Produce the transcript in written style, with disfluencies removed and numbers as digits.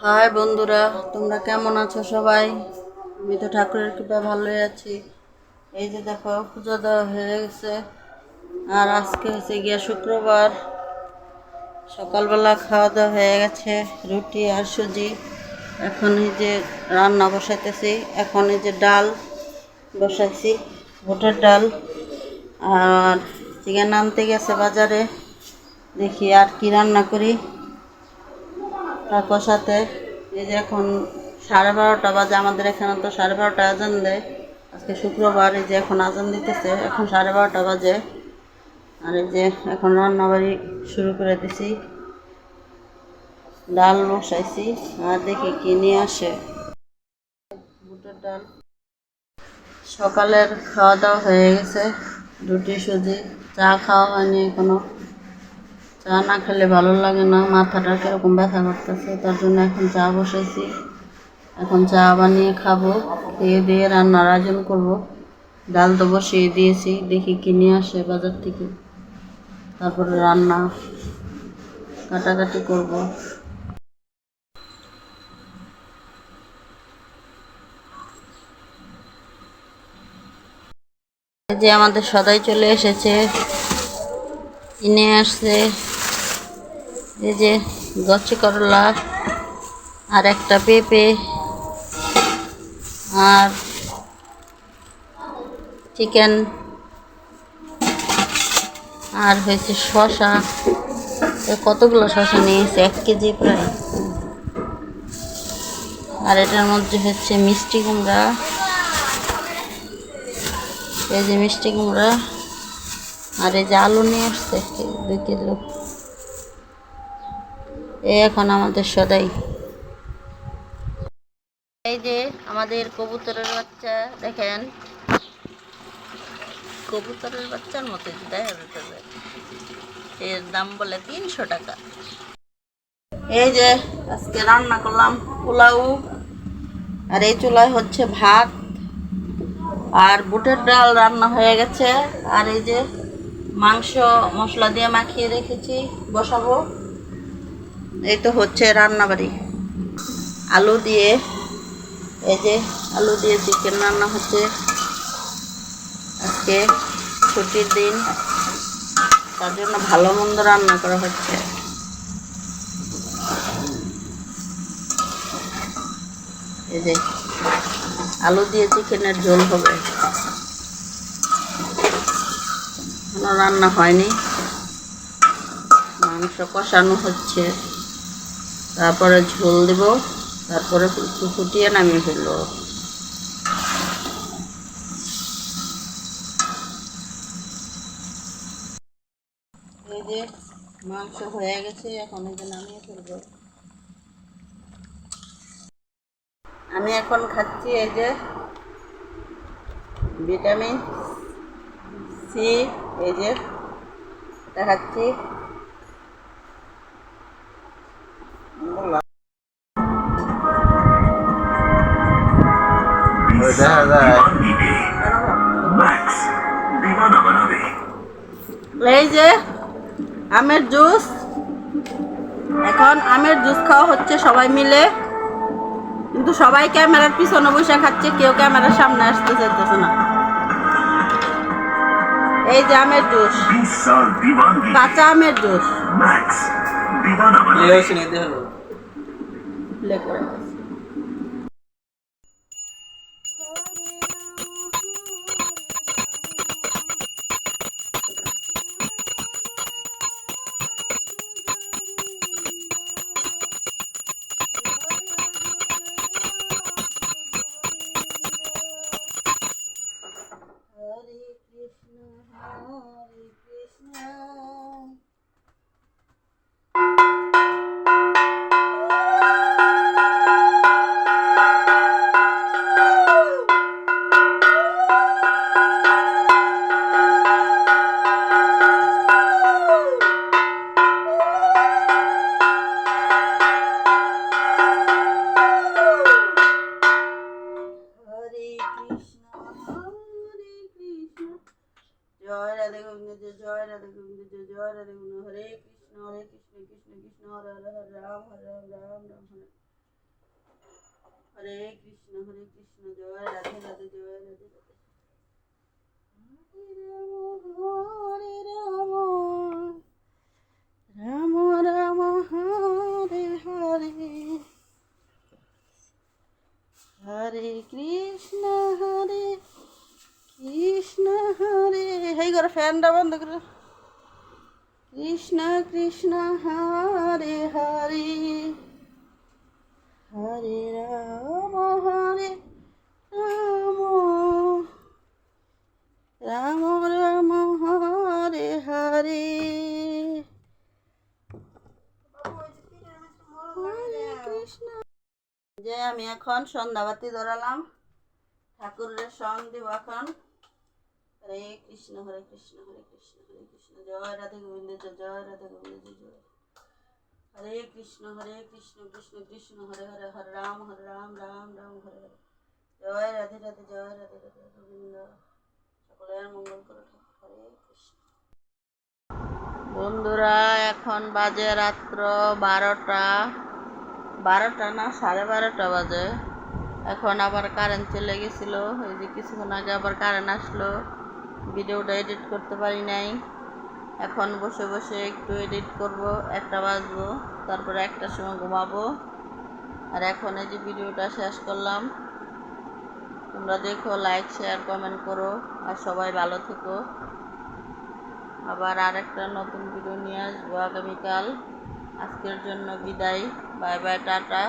High বন্ধুরা, তোমরা কেমন আছো সবাই? আমি তো ঠাকুরের কৃপায় ভালোই আছি। এই যে দেখো, পুজো দেওয়া হয়ে গেছে। আর আজকে হচ্ছে গিয়া শুক্রবার। সকালবেলা খাওয়া দাওয়া হয়ে গেছে, রুটি আর সুজি। এখন এই যে রান্না বসাইতেছি। এখন এই যে ডাল বসাইছি, বুটের ডাল। আর চিকেন আনতে গেছে বাজারে, দেখি আর কি রান্না করি। তারপর সাথে এই যে এখন 12:30 বাজে, আমাদের এখানে তো 12:30 আজান দেয়। আজকে শুক্রবার, এই যে এখন আজান দিতেছে, এখন 12:30 বাজে। আর এই যে এখন রান্নাবাড়ি শুরু করে দিছি, ডাল বসাইছি। আর দেখি কি নিয়ে আসে। বুটের ডাল। সকালের খাওয়া দাওয়া হয়ে গেছে, রুটি সুজি। চা খাওয়া হয়নি এখনো। চা না খেলে ভালো লাগে না, মাথাটা কিরকম ব্যথা করতেছে, তার জন্য এখন চা বসাইছি। এখন চা বানিয়ে খাবো, খেয়ে দিয়ে রান্নার আয়োজন করবো। ডাল তো বসিয়ে দিয়েছি, দেখি কিনে আসে বাজার থেকে, তারপরে রান্না কাটাকাটি করব। এই যে আমাদের সদাই চলে এসেছে, কিনে আসছে। এই যে গচ্ছি করলা, আর একটা পেঁপে, আর চিকেন, আর হয়েছে শসা। কতগুলো শসা নিয়েছে, 1 কেজি প্রায়। আর এটার মধ্যে হচ্ছে মিষ্টি কুমড়া। এই যে মিষ্টি কুমড়া। আর এই যে আলু নিয়ে আসছে 2 কিলো। এই এখন আমাদের সদাই। এই যে আমাদের কবুতরের বাচ্চা, দেখেন কবুতরের বাচ্চার মতো দেখা যাচ্ছে। এর দাম বলে 300 টাকা। এই যে আজকে রান্না করলাম পোলাও, আর এই চুলায় হচ্ছে ভাত, আর বুটের ডাল রান্না হয়ে গেছে। আর এই যে মাংস মশলা দিয়ে মাখিয়ে রেখেছি, বসাবো। এই তো হচ্ছে রান্নাবাড়ি। আলু দিয়ে, এই যে আলু দিয়ে চিকেন রান্না হচ্ছে। আজকে ছুটির দিন, তার জন্য ভালো মন্দ রান্না করা হচ্ছে। এই যে আলু দিয়ে চিকেনের ঝোল হবে, কোনো রান্না হয়নি। মাংস কষানো হচ্ছে, তারপরে ঝোল দেব, তারপরে ফুটিয়ে নামিয়ে ফেলবো। এই যে মাংস হয়ে গেছে, এখন এই যে নামিয়ে ফেলবো। আমি এখন খাচ্ছি এই যে ভিটামিন সি, এই যে এটা খাচ্ছি। এই যে আমের জুস, এখন আমের জুস খাওয়া হচ্ছে সবাই মিলে, কিন্তু সবাই ক্যামেরার পিছনে বসে খাচ্ছে, কেউ ক্যামেরার সামনে আসতে চাইতেছে না। এই যে আমের জুস, কাঁচা আমের জুস। প্লে করে হরে কৃষ্ণ হরে কৃষ্ণ। হরে কৃষ্ণ হরে কৃষ্ণ, জয় রাধে গোবিন্দ জয়, জয় রাধে গোবিন্দ জয়, জয় রাধে গোবিন্দ। হরে কৃষ্ণ কৃষ্ণ কৃষ্ণ হরে হরে, হরে রাম রাম হরে। হরে কৃষ্ণ জয় রাধে রাধে জয় রাধে রাধে। হরে রাম রাম রাম হরে হরে হরে কৃষ্ণ হরে হেই করে ফ্যানটা বন্ধ করে। কৃষ্ণ কৃষ্ণ হরে হরে হরে রাম রাম রাম হরে হরে হরে কৃষ্ণ। যে আমি এখন সন্ধ্যাবাতি ধরালাম, ঠাকুরের সং দিব এখন। হরে কৃষ্ণ হরে কৃষ্ণ হরে কৃষ্ণ হরে কৃষ্ণ জয় রাধে গোবিন্দ জয় রাধে গোবিন্দ জয়। হরে কৃষ্ণ কৃষ্ণ কৃষ্ণ হরে হরে হরে রাম রাম রাম হরে হরে জয় রাধে রাধে জয় রাধে রাধে গোবিন্দ সকলের মঙ্গল করে ঠাকুর। হরে কৃষ্ণ। বন্ধুরা এখন বাজে রাত্র 12টা না 12:30 বাজে। এখন আবার কারেন্ট চলে গেছিল, এই যে কিছুক্ষণ আগে আবার কারেন্ট আসলো, ভিডিওটা এডিট করতে পারি নাই। এখন বসে বসে একটু এডিট করব, 1টা বাজবো, তারপরে 1টার সময় ঘুমাবো। আর এখন এই যে ভিডিওটা শেষ করলাম। তোমরা দেখো, লাইক শেয়ার কমেন্ট করো, আর সবাই ভালো থেকো। আবার আরেকটা নতুন ভিডিও নিয়ে আসবো আগামীকাল। আজকের জন্য বিদায়, বাই বাই, টাটা।